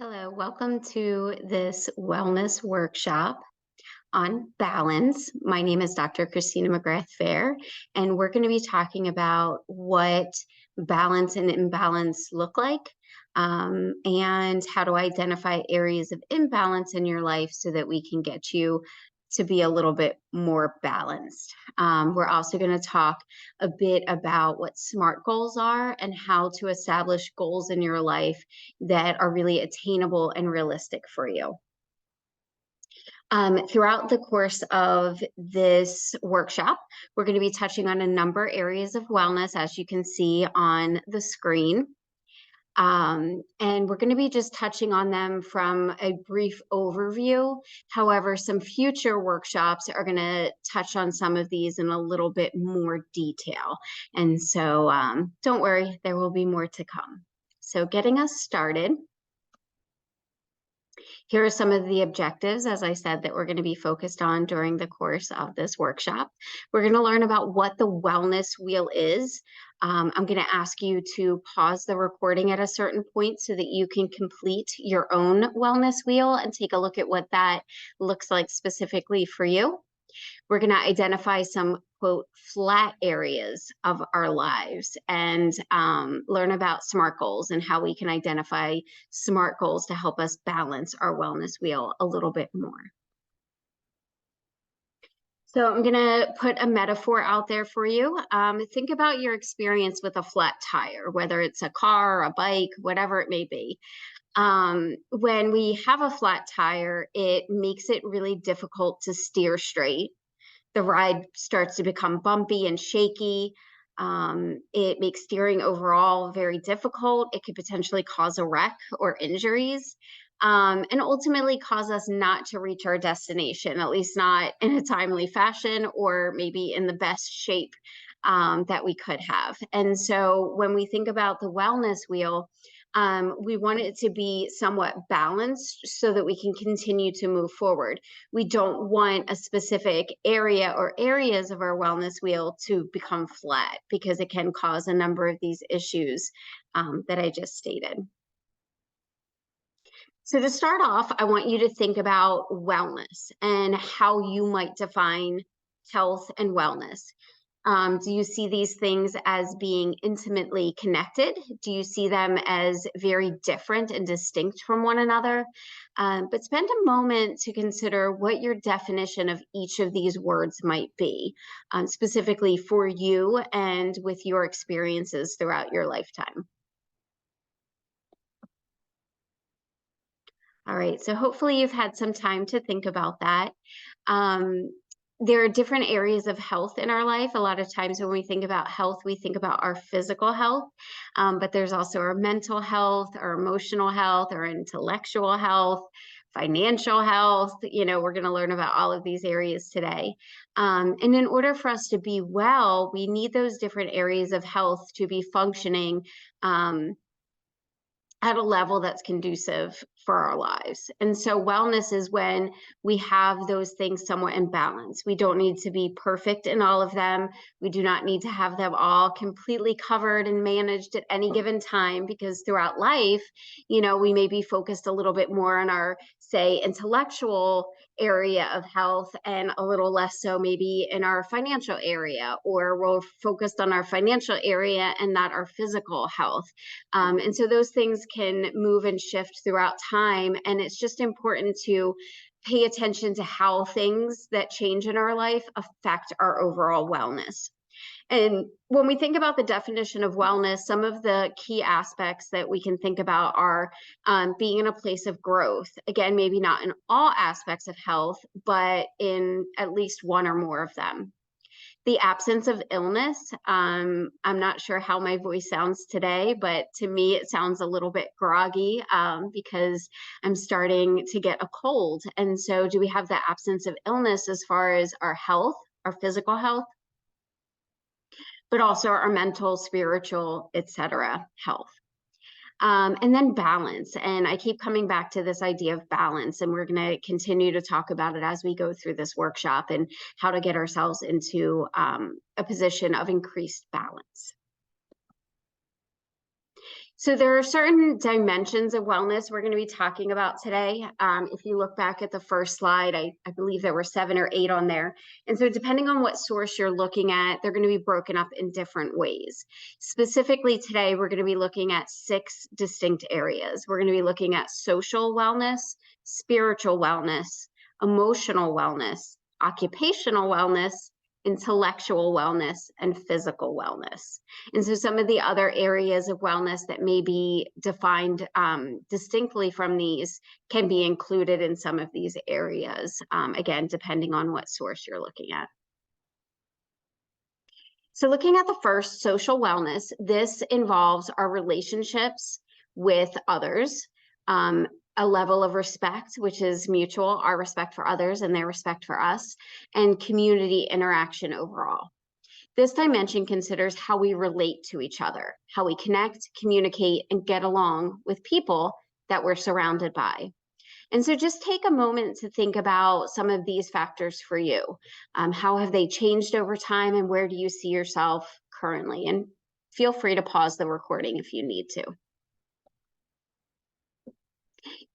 Hello, welcome to this wellness workshop on balance. My name is Dr. Christina McGrath Fair, and we're going to be talking about what balance and imbalance look like, and how to identify areas of imbalance in your life so that we can get you to be a little bit more balanced. We're also going to talk a bit about what SMART goals are and how to establish goals in your life that are really attainable and realistic for you. Throughout the course of this workshop, we're going to be touching on a number of areas of wellness, as you can see on the screen. And we're going to be just touching on them from a brief overview. However, some future workshops are going to touch on some of these in a little bit more detail. And so don't worry, there will be more to come. So getting us started. Here are some of the objectives, as I said, that we're going to be focused on during the course of this workshop. We're going to learn about what the wellness wheel is. I'm going to ask you to pause the recording at a certain point so that you can complete your own wellness wheel and take a look at what that looks like specifically for you. We're going to identify some, quote, flat areas of our lives and learn about SMART goals and how we can identify SMART goals to help us balance our wellness wheel a little bit more. So I'm going to put a metaphor out there for you. Think about your experience with a flat tire, whether it's a car, a bike, whatever it may be. When we have a flat tire, it makes it really difficult to steer straight. The ride starts to become bumpy and shaky. It makes steering overall very difficult. It could potentially cause a wreck or injuries, and ultimately cause us not to reach our destination, at least not in a timely fashion or maybe in the best shape that we could have. And so when we think about the wellness wheel, we want it to be somewhat balanced so that we can continue to move forward. We don't want a specific area or areas of our wellness wheel to become flat because it can cause a number of these issues that I just stated. So to start off, I want you to think about wellness and how you might define health and wellness. Do you see these things as being intimately connected? Do you see them as very different and distinct from one another? But spend a moment to consider what your definition of each of these words might be, specifically for you and with your experiences throughout your lifetime. All right, so hopefully you've had some time to think about that. Um, there are different areas of health in our life. A lot of times when we think about health, we think about our physical health, but there's also our mental health, our emotional health, our intellectual health, financial health. You know, we're going to learn about all of these areas today. And in order for us to be well, we need those different areas of health to be functioning at a level that's conducive for our lives. And so wellness is when we have those things somewhat in balance. We don't need to be perfect in all of them. We do not need to have them all completely covered and managed at any given time, because throughout life, you know, we may be focused a little bit more on our, say, intellectual area of health and a little less so maybe in our financial area, or we're focused on our financial area and not our physical health. And so those things can move and shift throughout time. And it's just important to pay attention to how things that change in our life affect our overall wellness. And when we think about the definition of wellness, some of the key aspects that we can think about are being in a place of growth. Again, maybe not in all aspects of health, but in at least one or more of them. The absence of illness. I'm not sure how my voice sounds today, but to me, it sounds a little bit groggy because I'm starting to get a cold. And so do we have the absence of illness as far as our health, our physical health, but also our mental, spiritual, etc. health? And then balance. And I keep coming back to this idea of balance, and we're going to continue to talk about it as we go through this workshop and how to get ourselves into a position of increased balance. So there are certain dimensions of wellness we're going to be talking about today. If you look back at the first slide, I believe there were 7 or 8 on there. And so depending on what source you're looking at, they're going to be broken up in different ways. Specifically today, we're going to be looking at 6 distinct areas. We're going to be looking at social wellness, spiritual wellness, emotional wellness, occupational wellness, intellectual wellness, and physical wellness. And so some of the other areas of wellness that may be defined distinctly from these can be included in some of these areas, again, depending on what source you're looking at. So looking at the first, social wellness, this involves our relationships with others, a level of respect, which is mutual, our respect for others and their respect for us, and community interaction overall. This dimension considers how we relate to each other, how we connect, communicate, and get along with people that we're surrounded by. And so just take a moment to think about some of these factors for you. How have they changed over time, and where do you see yourself currently? And feel free to pause the recording if you need to.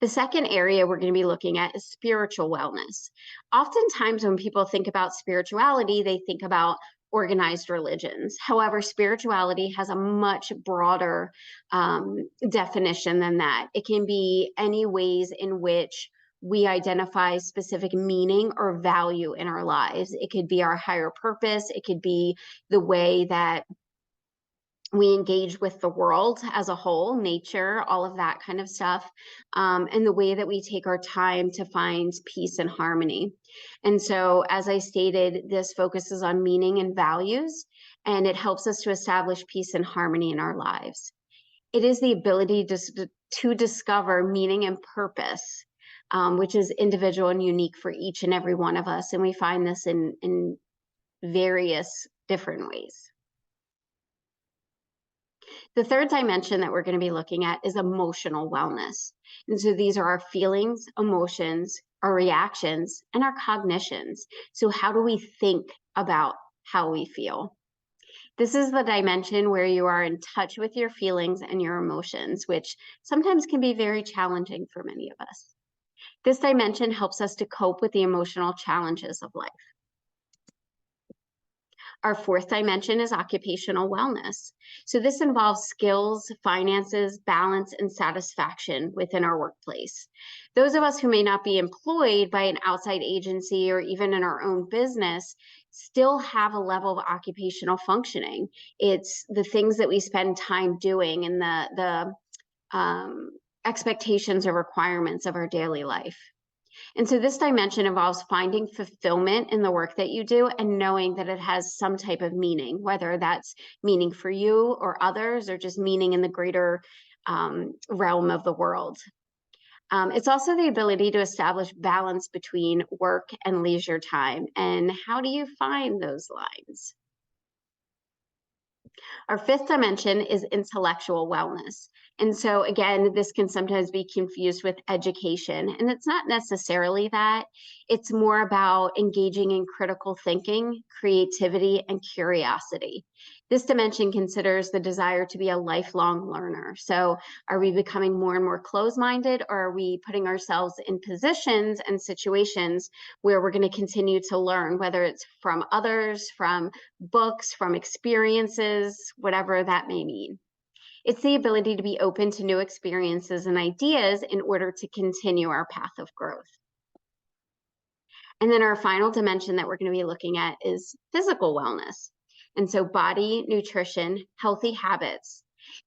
The second area we're going to be looking at is spiritual wellness. Oftentimes when people think about spirituality, they think about organized religions. However, spirituality has a much broader definition than that. It can be any ways in which we identify specific meaning or value in our lives. It could be our higher purpose. It could be the way that we engage with the world as a whole, nature, all of that kind of stuff, and the way that we take our time to find peace and harmony. And so, as I stated, this focuses on meaning and values, and it helps us to establish peace and harmony in our lives. It is the ability to discover meaning and purpose, which is individual and unique for each and every one of us. And we find this in various different ways. The third dimension that we're going to be looking at is emotional wellness. And so these are our feelings, emotions, our reactions, and our cognitions. So how do we think about how we feel? This is the dimension where you are in touch with your feelings and your emotions, which sometimes can be very challenging for many of us. This dimension helps us to cope with the emotional challenges of life. Our fourth dimension is occupational wellness. So this involves skills, finances, balance, and satisfaction within our workplace. Those of us who may not be employed by an outside agency or even in our own business still have a level of occupational functioning. It's the things that we spend time doing and the expectations or requirements of our daily life. And so this dimension involves finding fulfillment in the work that you do and knowing that it has some type of meaning, whether that's meaning for you or others or just meaning in the greater realm of the world. It's also the ability to establish balance between work and leisure time. And how do you find those lines? Our fifth dimension is intellectual wellness. And so again, this can sometimes be confused with education, and it's not necessarily that. It's more about engaging in critical thinking, creativity, and curiosity. This dimension considers the desire to be a lifelong learner. So are we becoming more and more closed-minded, or are we putting ourselves in positions and situations where we're going to continue to learn, whether it's from others, from books, from experiences, whatever that may mean? It's the ability to be open to new experiences and ideas in order to continue our path of growth. And then our final dimension that we're going to be looking at is physical wellness. And so body, nutrition, healthy habits.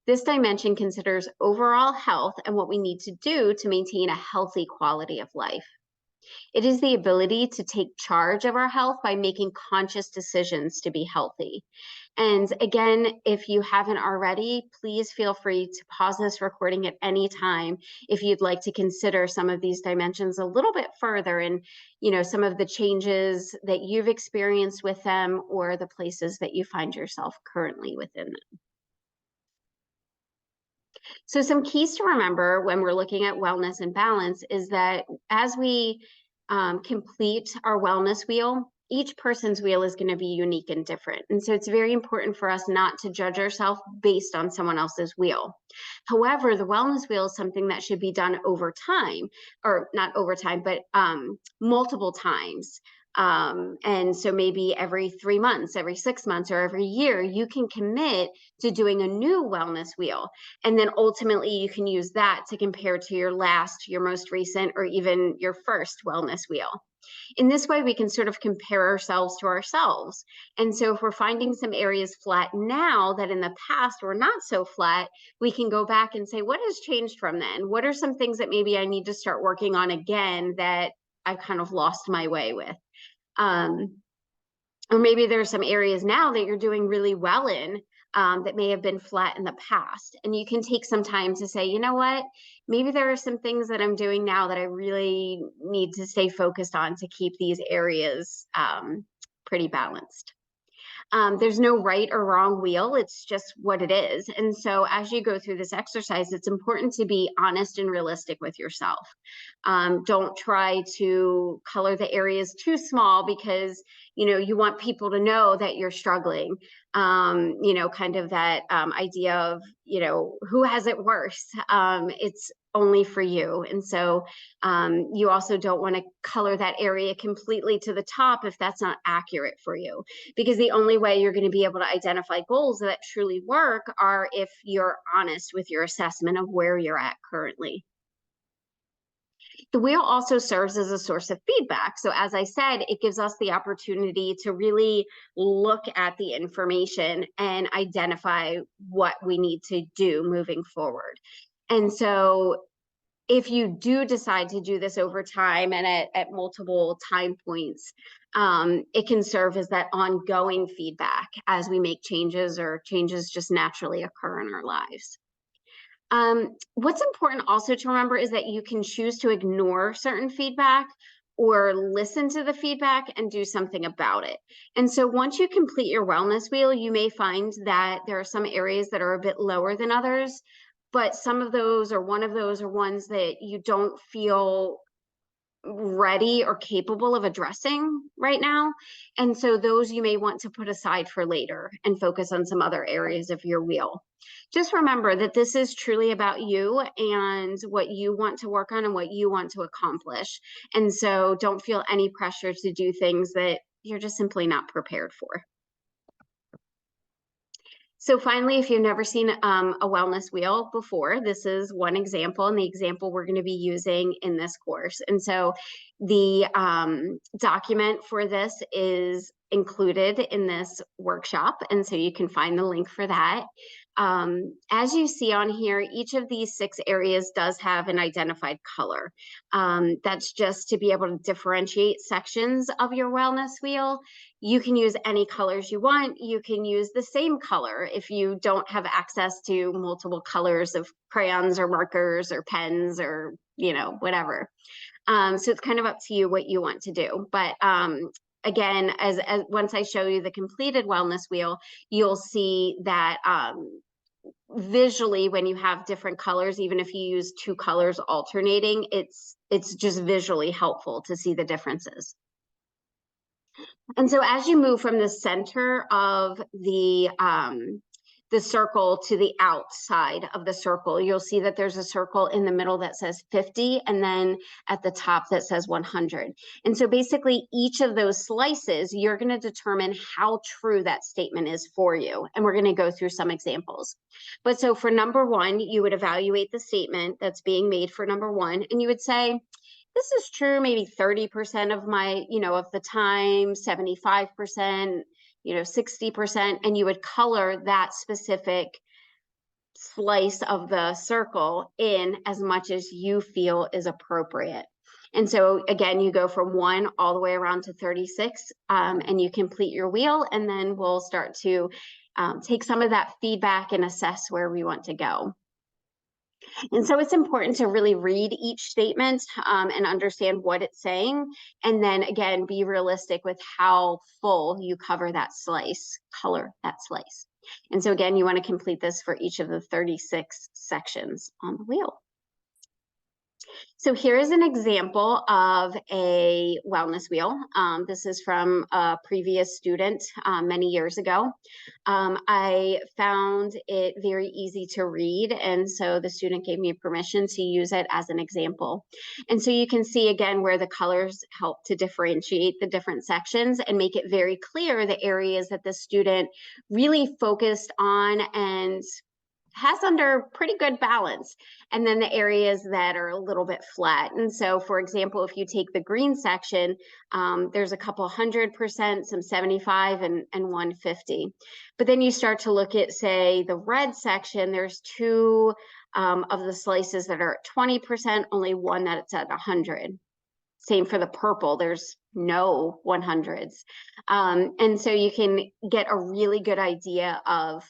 This dimension considers overall health and what we need to do to maintain a healthy quality of life. It is the ability to take charge of our health by making conscious decisions to be healthy. And again, if you haven't already, please feel free to pause this recording at any time if you'd like to consider some of these dimensions a little bit further and, some of the changes that you've experienced with them or the places that you find yourself currently within them. So some keys to remember when we're looking at wellness and balance is that as we complete our wellness wheel, each person's wheel is going to be unique and different. And so it's very important for us not to judge ourselves based on someone else's wheel. However, the wellness wheel is something that should be done over time, or not over time, but multiple times. And so maybe every 3 months, every 6 months, or every year, you can commit to doing a new wellness wheel. And then ultimately you can use that to compare to your last, your most recent, or even your first wellness wheel. In this way, we can sort of compare ourselves to ourselves. And so if we're finding some areas flat now that in the past were not so flat, we can go back and say, what has changed from then? What are some things that maybe I need to start working on again that I've kind of lost my way with? Or maybe there's some areas now that you're doing really well in that may have been flat in the past. And you can take some time to say, you know what, maybe there are some things that I'm doing now that I really need to stay focused on to keep these areas pretty balanced. There's no right or wrong wheel, it's just what it is. And so as you go through this exercise, it's important to be honest and realistic with yourself. Don't try to color the areas too small because, you know, you want people to know that you're struggling. You know, kind of that idea of, you know, who has it worse? It's only for you. And so you also don't want to color that area completely to the top if that's not accurate for you, because the only way you're going to be able to identify goals that truly work are if you're honest with your assessment of where you're at currently. The wheel also serves as a source of feedback. So as I said, it gives us the opportunity to really look at the information and identify what we need to do moving forward. And so if you do decide to do this over time and at multiple time points, it can serve as that ongoing feedback as we make changes or changes just naturally occur in our lives. What's important also to remember is that you can choose to ignore certain feedback or listen to the feedback and do something about it. And so once you complete your wellness wheel, you may find that there are some areas that are a bit lower than others, but some of those or one of those are ones that you don't feel ready or capable of addressing right now. And so those you may want to put aside for later and focus on some other areas of your wheel. Just remember that this is truly about you and what you want to work on and what you want to accomplish. And so don't feel any pressure to do things that you're just simply not prepared for. So finally, if you've never seen a wellness wheel before, this is one example, and the example we're going to be using in this course. And so the document for this is included in this workshop, and so you can find the link for that. As you see on here, each of these 6 areas does have an identified color. That's just to be able to differentiate sections of your wellness wheel. You can use any colors you want. You can use the same color if you don't have access to multiple colors of crayons or markers or pens or, you know, whatever. So it's kind of up to you what you want to do. But again, as once I show you the completed wellness wheel, you'll see that visually, when you have different colors, even if you use 2 colors alternating, it's just visually helpful to see the differences. And so as you move from the center of the circle to the outside of the circle, you'll see that there's a circle in the middle that says 50, and then at the top that says 100. And so basically each of those slices, you're going to determine how true that statement is for you. And we're going to go through some examples. But so for number 1, you would evaluate the statement that's being made for number 1, and you would say, this is true maybe 30% of my, you know, of the time, 75%, you know, 60%, and you would color that specific slice of the circle in as much as you feel is appropriate. And so again, you go from 1 all the way around to 36, and you complete your wheel, and then we'll start to take some of that feedback and assess where we want to go. And so it's important to really read each statement and understand what it's saying. And then again, be realistic with how full you cover that slice, color that slice. And so again, you want to complete this for each of the 36 sections on the wheel. So here is an example of a wellness wheel. This is from a previous student many years ago. I found it very easy to read, and so the student gave me permission to use it as an example. And so you can see again where the colors help to differentiate the different sections and make it very clear the areas that the student really focused on and has under pretty good balance, and then the areas that are a little bit flat. And so, for example, if you take the green section, there's a couple 100%, some 75 and 150. But then you start to look at, say, the red section, there's two of the slices that are at 20%, only one that's at 100. Same for the purple, there's no 100s. And so you can get a really good idea of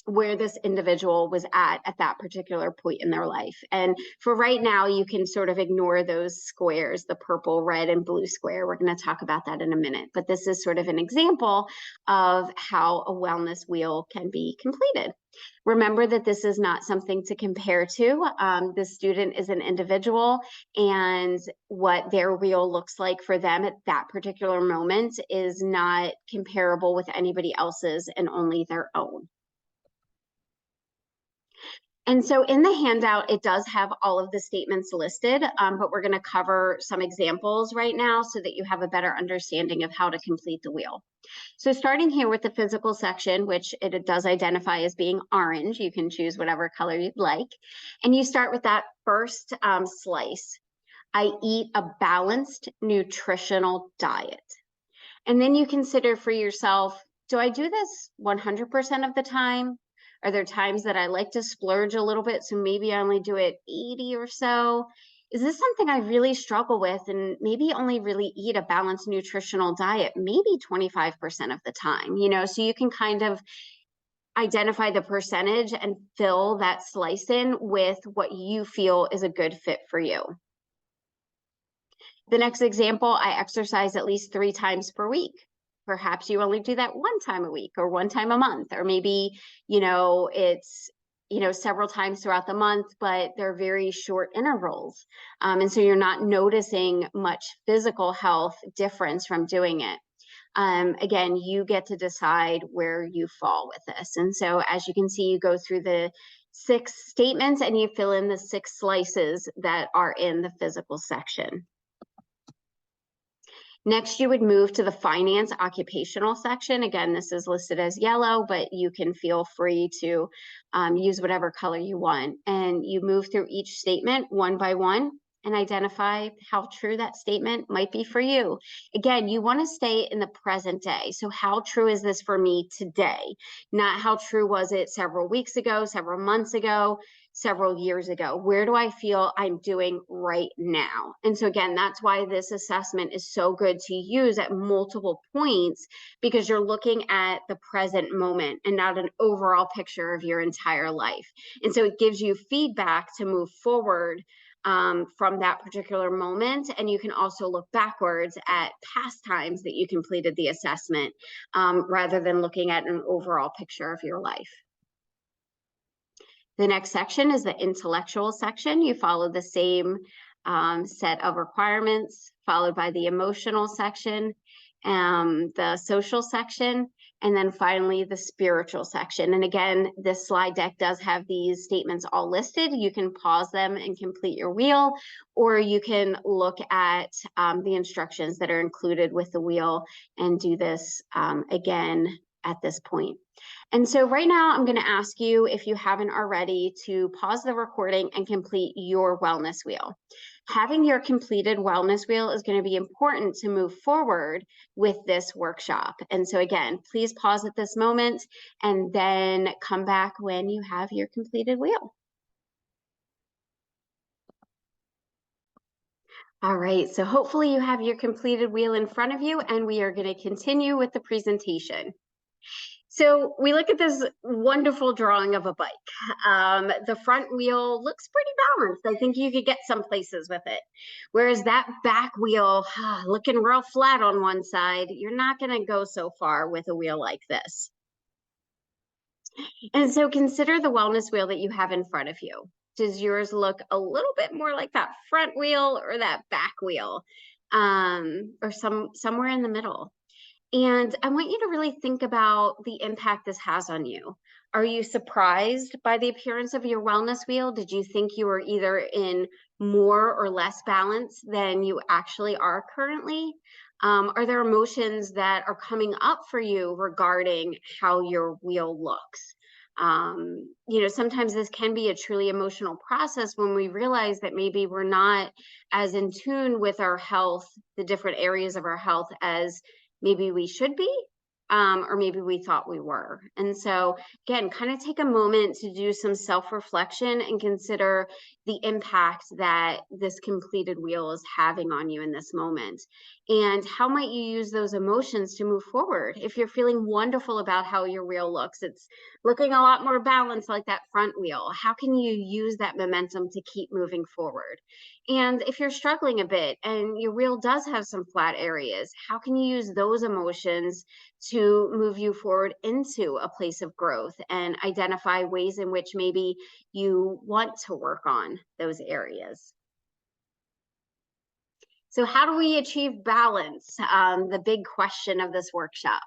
where this individual was at that particular point in their life. And for right now, you can sort of ignore those squares, the purple, red, and blue square. We're going to talk about that in a minute. But this is sort of an example of how a wellness wheel can be completed. Remember that this is not something to compare to. The student is an individual, and what their wheel looks like for them at that particular moment is not comparable with anybody else's and only their own. And so in the handout, it does have all of the statements listed, but we're going to cover some examples right now so that you have a better understanding of how to complete the wheel. So starting here with the physical section, which it does identify as being orange, you can choose whatever color you'd like. And you start with that first slice. I eat a balanced nutritional diet. And then you consider for yourself, do I do this 100% of the time? Are there times that I like to splurge a little bit, so maybe I only do it 80 or so? Is this something I really struggle with and maybe only really eat a balanced nutritional diet maybe 25% of the time, you know? So you can kind of identify the percentage and fill that slice in with what you feel is a good fit for you. The next example, I exercise at least 3 times per week. Perhaps you only do that 1 time a week or 1 time a month, or maybe, it's, several times throughout the month, but they're very short intervals. And so you're not noticing much physical health difference from doing it. Again, you get to decide where you fall with this. And so as you can see, you go through the 6 statements and you fill in the 6 slices that are in the physical section. Next, you would move to the finance occupational section. Again, this is listed as yellow, but you can feel free to use whatever color you want. And you move through each statement one by one and identify how true that statement might be for you. Again, you want to stay in the present day. So how true is this for me today? Not how true was it several weeks ago, several months ago, several years ago. Where do I feel I'm doing right now? And so again, that's why this assessment is so good to use at multiple points, because you're looking at the present moment and not an overall picture of your entire life. And so it gives you feedback to move forward from that particular moment. And you can also look backwards at past times that you completed the assessment rather than looking at an overall picture of your life. The next section is the intellectual section. You follow the same set of requirements, followed by the emotional section, the social section, and then finally the spiritual section. And again, this slide deck does have these statements all listed. You can pause them and complete your wheel, or you can look at the instructions that are included with the wheel and do this again at this point. And so right now I'm going to ask you, if you haven't already, to pause the recording and complete your wellness wheel. Having your completed wellness wheel is going to be important to move forward with this workshop. And so again, please pause at this moment and then come back when you have your completed wheel. All right, so hopefully you have your completed wheel in front of you, and we are going to continue with the presentation. So we look at this wonderful drawing of a bike. The front wheel looks pretty balanced. I think you could get some places with it. Whereas that back wheel, looking real flat on one side, you're not going to go so far with a wheel like this. And so consider the wellness wheel that you have in front of you. Does yours look a little bit more like that front wheel or that back wheel? Or somewhere in the middle? And I want you to really think about the impact this has on you. Are you surprised by the appearance of your wellness wheel? Did you think you were either in more or less balance than you actually are currently? Are there emotions that are coming up for you regarding how your wheel looks? Sometimes this can be a truly emotional process when we realize that maybe we're not as in tune with our health, the different areas of our health, as maybe we should be, or maybe we thought we were. And so, again, kind of take a moment to do some self reflection and consider the impact that this completed wheel is having on you in this moment. And how might you use those emotions to move forward? If you're feeling wonderful about how your wheel looks, it's looking a lot more balanced like that front wheel. How can you use that momentum to keep moving forward? And if you're struggling a bit and your wheel does have some flat areas, how can you use those emotions to move you forward into a place of growth and identify ways in which maybe you want to work on those areas? So, how do we achieve balance? The big question of this workshop.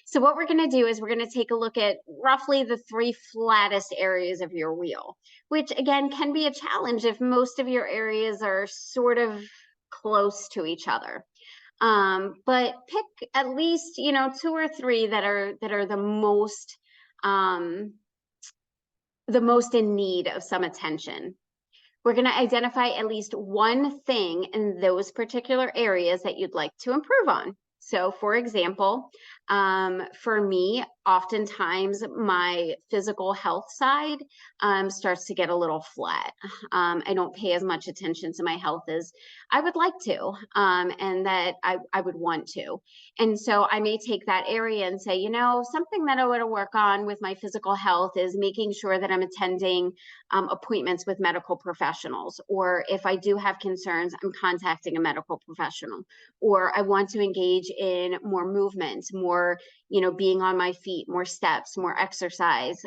So what we're going to do is we're going to take a look at roughly the three flattest areas of your wheel, which again can be a challenge if most of your areas are sort of close to each other. But pick at least, two or three that are the most in need of some attention. We're going to identify at least one thing in those particular areas that you'd like to improve on. So, for example, for me, oftentimes my physical health side starts to get a little flat. I don't pay as much attention to my health as I would like to, and that I would want to. And so I may take that area and say, something that I want to work on with my physical health is making sure that I'm attending appointments with medical professionals. Or if I do have concerns, I'm contacting a medical professional. Or I want to engage in more movement, more, being on my feet, more steps, more exercise.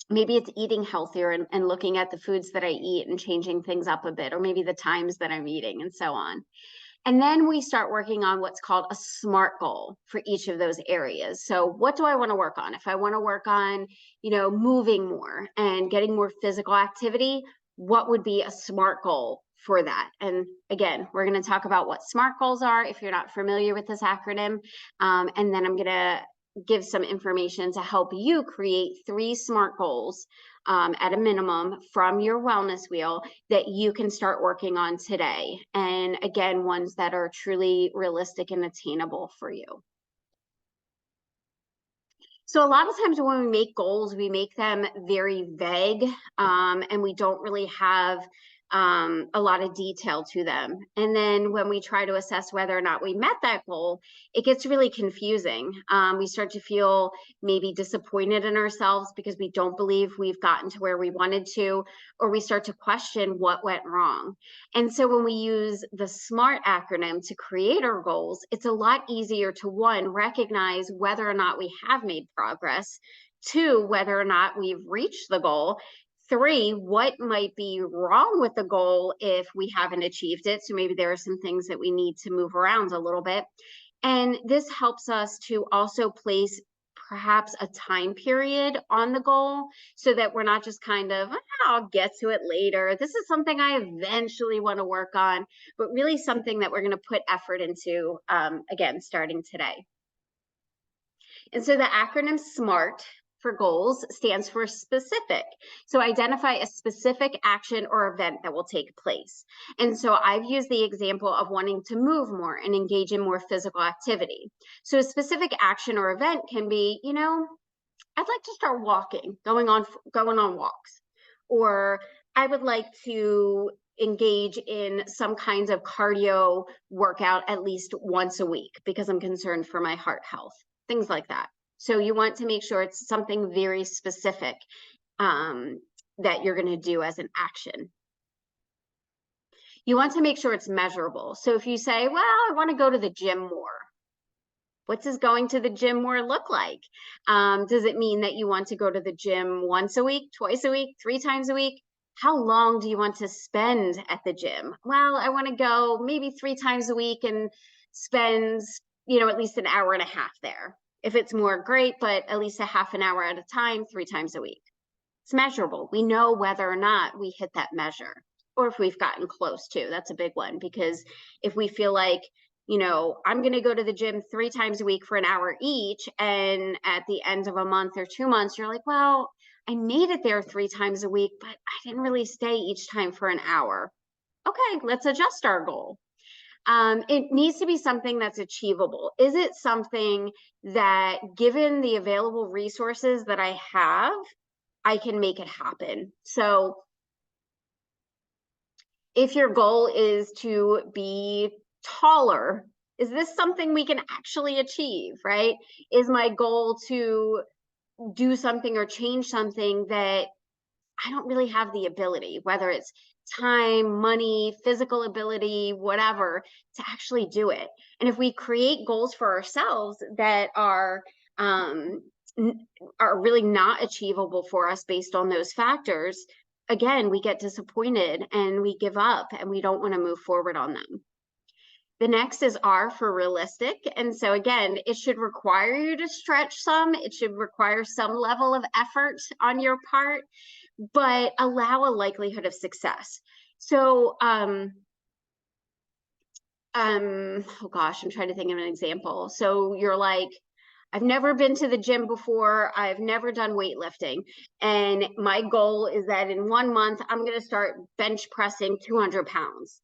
Maybe it's eating healthier and looking at the foods that I eat and changing things up a bit, or maybe the times that I'm eating and so on. And then we start working on what's called a SMART goal for each of those areas. So what do I want to work on? If I want to work on, moving more and getting more physical activity, what would be a SMART goal for that? And again, we're going to talk about what SMART goals are if you're not familiar with this acronym. And then I'm going to give some information to help you create 3 SMART goals at a minimum from your wellness wheel that you can start working on today. And again, ones that are truly realistic and attainable for you. So a lot of times when we make goals, we make them very vague, and we don't really have a lot of detail to them. And then when we try to assess whether or not we met that goal, it gets really confusing. We start to feel maybe disappointed in ourselves because we don't believe we've gotten to where we wanted to, or we start to question what went wrong. And so when we use the SMART acronym to create our goals, it's a lot easier to, one, recognize whether or not we have made progress, two, whether or not we've reached the goal, three, what might be wrong with the goal if we haven't achieved it. So maybe there are some things that we need to move around a little bit. And this helps us to also place perhaps a time period on the goal so that we're not just kind of, I'll get to it later. This is something I eventually want to work on, but really something that we're going to put effort into, again, starting today. And so the acronym SMART for goals stands for specific. So identify a specific action or event that will take place. And so I've used the example of wanting to move more and engage in more physical activity. So a specific action or event can be, I'd like to start walking, going on walks, or I would like to engage in some kinds of cardio workout at least once a week because I'm concerned for my heart health, things like that. So you want to make sure it's something very specific that you're going to do as an action. You want to make sure it's measurable. So if you say, well, I want to go to the gym more, What does going to the gym more look like? Does it mean that you want to go to the gym once a week, twice a week, 3 times a week? How long do you want to spend at the gym? Well, I want to go maybe 3 times a week and spend, at least an hour and a half there. If it's more, great, but at least a half an hour at a time, 3 times a week. It's measurable. We know whether or not we hit that measure, or if we've gotten close to. That's a big one, because if we feel like, I'm going to go to the gym 3 times a week for an hour each, and at the end of a month or 2 months, you're like, well, I made it there 3 times a week, but I didn't really stay each time for an hour. Okay, let's adjust our goal. It needs to be something that's achievable. Is it something that, given the available resources that I have, I can make it happen? So if your goal is to be taller, is this something we can actually achieve, right? Is my goal to do something or change something that I don't really have the ability, whether it's time, money, physical ability, whatever, to actually do it? And if we create goals for ourselves that are really not achievable for us based on those factors, again, we get disappointed and we give up and we don't want to move forward on them. The next is R for realistic. And so again, it should require you to stretch some. It should require some level of effort on your part, but allow a likelihood of success. So, oh gosh, I'm trying to think of an example. So you're like, I've never been to the gym before. I've never done weightlifting. And my goal is that in 1 month, I'm going to start bench pressing 200 pounds.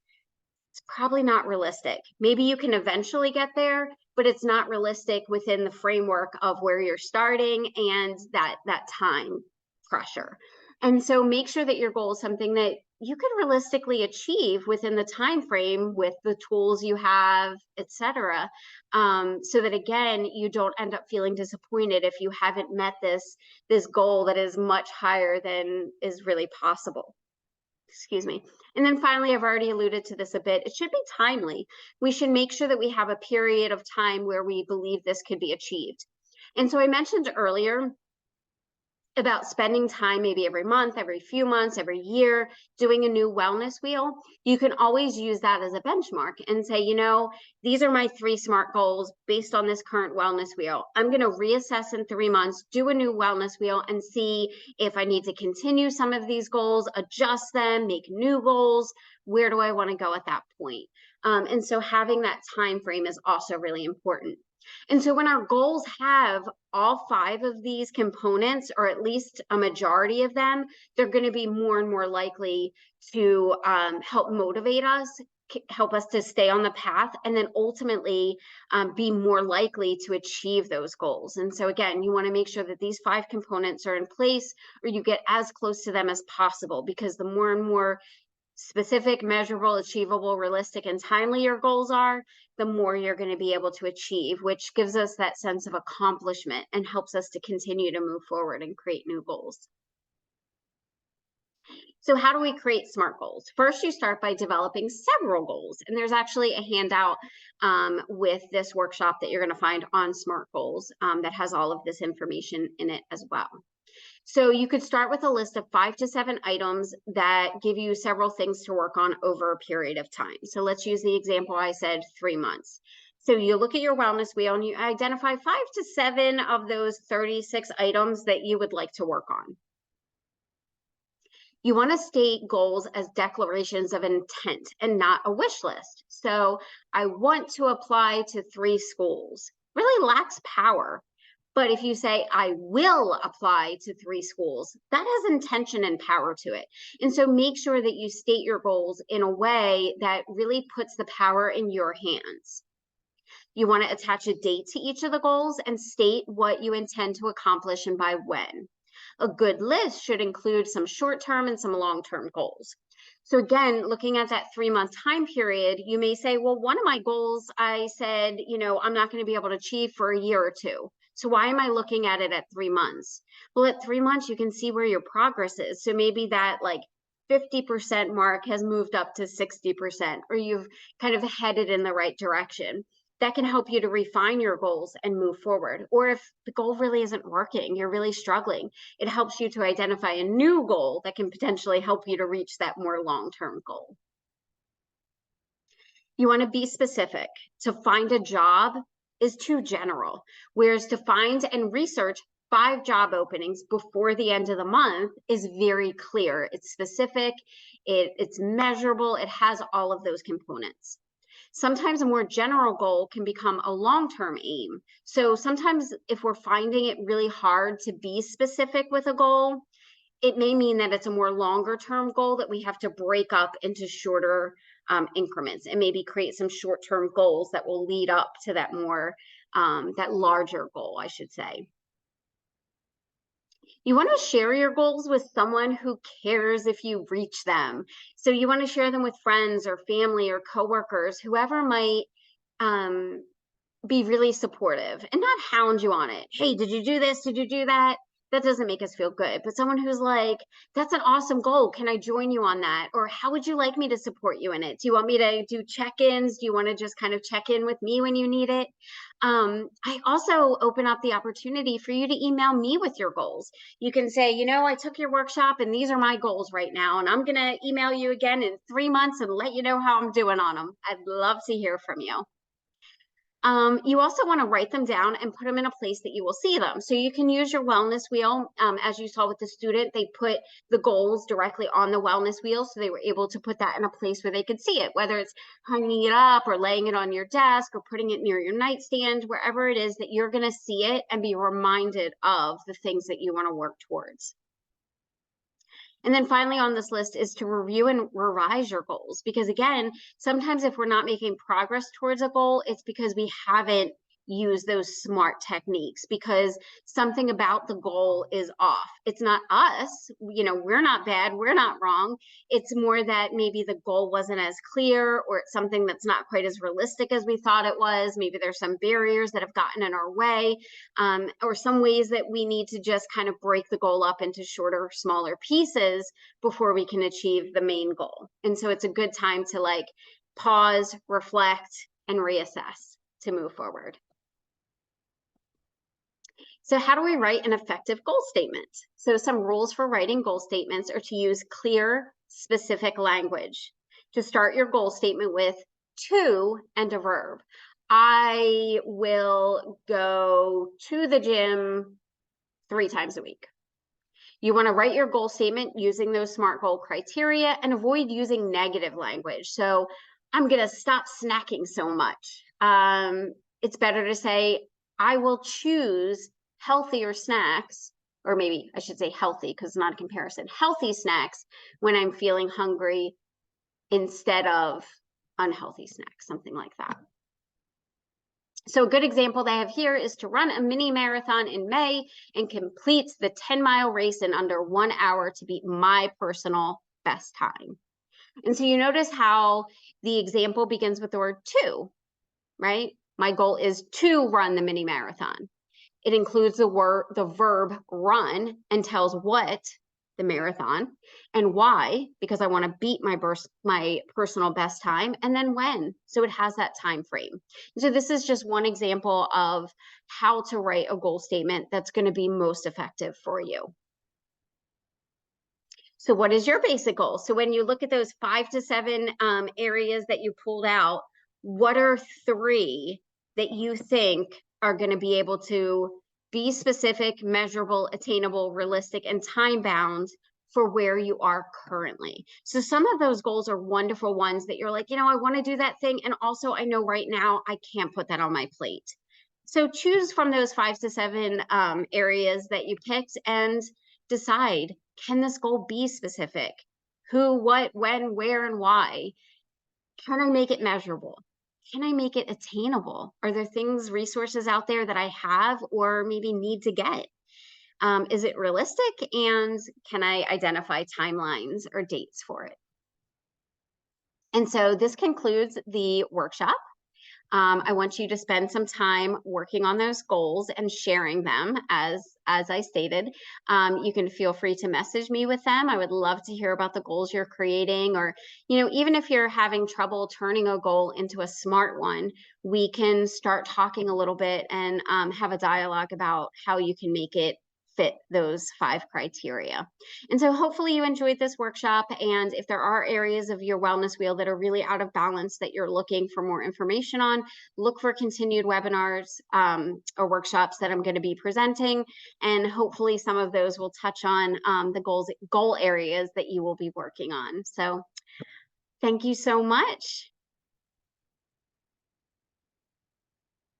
It's probably not realistic. Maybe you can eventually get there, but it's not realistic within the framework of where you're starting and that time pressure. And so make sure that your goal is something that you could realistically achieve within the time frame with the tools you have, etc. So that, again, you don't end up feeling disappointed if you haven't met this goal that is much higher than is really possible. Excuse me. And then finally, I've already alluded to this a bit, it should be timely. We should make sure that we have a period of time where we believe this could be achieved. And so I mentioned earlier about spending time maybe every month, every few months, every year, doing a new wellness wheel. You can always use that as a benchmark and say, these are my 3 SMART goals based on this current wellness wheel. I'm going to reassess in 3 months, do a new wellness wheel, and see if I need to continue some of these goals, adjust them, make new goals. Where do I want to go at that point? And so having that time frame is also really important. And so when our goals have all 5 of these components, or at least a majority of them, they're going to be more and more likely to help motivate us, help us to stay on the path, and then ultimately be more likely to achieve those goals. And so again, you want to make sure that these 5 components are in place, or you get as close to them as possible, because the more and more specific, measurable, achievable, realistic, and timely your goals are, the more you're going to be able to achieve, which gives us that sense of accomplishment and helps us to continue to move forward and create new goals. So how do we create SMART goals? First, you start by developing several goals. And there's actually a handout with this workshop that you're going to find on SMART goals that has all of this information in it as well. So you could start with a list of 5 to 7 items that give you several things to work on over a period of time. So let's use the example I said, 3 months. So you look at your wellness wheel and you identify 5 to 7 of those 36 items that you would like to work on. You want to state goals as declarations of intent and not a wish list. So I want to apply to 3 schools. Really lacks power. But if you say, I will apply to 3 schools, that has intention and power to it. And so make sure that you state your goals in a way that really puts the power in your hands. You want to attach a date to each of the goals and state what you intend to accomplish and by when. A good list should include some short-term and some long-term goals. So again, looking at that 3-month time period, you may say, well, one of my goals, I said, I'm not going to be able to achieve for a year or 2. So why am I looking at it at 3 months? Well, at 3 months, you can see where your progress is. So maybe that 50% mark has moved up to 60%, or you've kind of headed in the right direction. that can help you to refine your goals and move forward. Or if the goal really isn't working, you're really struggling, it helps you to identify a new goal that can potentially help you to reach that more long-term goal. You want to be specific. To find a job is too general, whereas to find and research 5 job openings before the end of the month is very clear. It's specific, it's measurable, it has all of those components. Sometimes a more general goal can become a long-term aim. So sometimes if we're finding it really hard to be specific with a goal, it may mean that it's a more longer term goal that we have to break up into shorter increments and maybe create some short-term goals that will lead up to that more, that larger goal, I should say. You want to share your goals with someone who cares if you reach them. So you want to share them with friends or family or coworkers, whoever might be really supportive and not hound you on it. Hey, did you do this? Did you do that? That doesn't make us feel good. But someone who's like, that's an awesome goal. Can I join you on that? Or how would you like me to support you in it? Do you want me to do check-ins? Do you want to just kind of check in with me when you need it? I also open up the opportunity for you to email me with your goals. You can say, you know, I took your workshop and these are my goals right now. And I'm going to email you again in 3 months and let you know how I'm doing on them. I'd love to hear from you. You also want to write them down and put them in a place that you will see them. So you can use your wellness wheel. As you saw with the student, they put the goals directly on the wellness wheel. So they were able to put that in a place where they could see it, whether it's hanging it up or laying it on your desk or putting it near your nightstand, wherever it is that you're going to see it and be reminded of the things that you want to work towards. And then finally on this list is to review and revise your goals. Because again, sometimes if we're not making progress towards a goal, it's because we haven't use those SMART techniques, because something about the goal is off. It's not us, you know, we're not bad, we're not wrong. It's more that maybe the goal wasn't as clear, or it's something that's not quite as realistic as we thought it was. Maybe there's some barriers that have gotten in our way, or some ways that we need to just kind of break the goal up into shorter, smaller pieces before we can achieve the main goal. And so it's a good time to like pause, reflect, and reassess to move forward. So how do we write an effective goal statement? So some rules for writing goal statements are to use clear, specific language. To start your goal statement with to and a verb. I will go to the gym 3 times a week. You want to write your goal statement using those SMART goal criteria and avoid using negative language. So I'm going to stop snacking so much. It's better to say, I will choose healthier snacks, or maybe I should say healthy because it's not a comparison, healthy snacks when I'm feeling hungry instead of unhealthy snacks, something like that. So a good example they have here is to run a mini marathon in May and complete the 10-mile race in under 1 hour to beat my personal best time. And so you notice how the example begins with the word to, right? My goal is to run the mini marathon. It includes the verb run and tells what, the marathon, and why, because I want to beat my personal best time, and then when, so it has that time frame. So this is just one example of how to write a goal statement that's going to be most effective for you. So what is your basic goal? So when you look at those 5 to 7 areas that you pulled out, what are 3 that you think are going to be able to be specific, measurable, attainable, realistic, and time-bound for where you are currently? So some of those goals are wonderful ones that you're like, you know, I want to do that thing, and also I know right now I can't put that on my plate. So choose from those 5 to 7 areas that you picked and decide, can this goal be specific? Who, what, when, where, and why? Can I make it measurable? Can I make it attainable? Are there things, resources out there that I have or maybe need to get? Is it realistic? And can I identify timelines or dates for it? And so this concludes the workshop. I want you to spend some time working on those goals and sharing them as I stated. You can feel free to message me with them. I would love to hear about the goals you're creating, or, even if you're having trouble turning a goal into a SMART one, we can start talking a little bit and have a dialogue about how you can make it fit those 5 criteria. And so hopefully you enjoyed this workshop. And if there are areas of your wellness wheel that are really out of balance that you're looking for more information on, look for continued webinars or workshops that I'm going to be presenting. And hopefully some of those will touch on the goal areas that you will be working on. So thank you so much.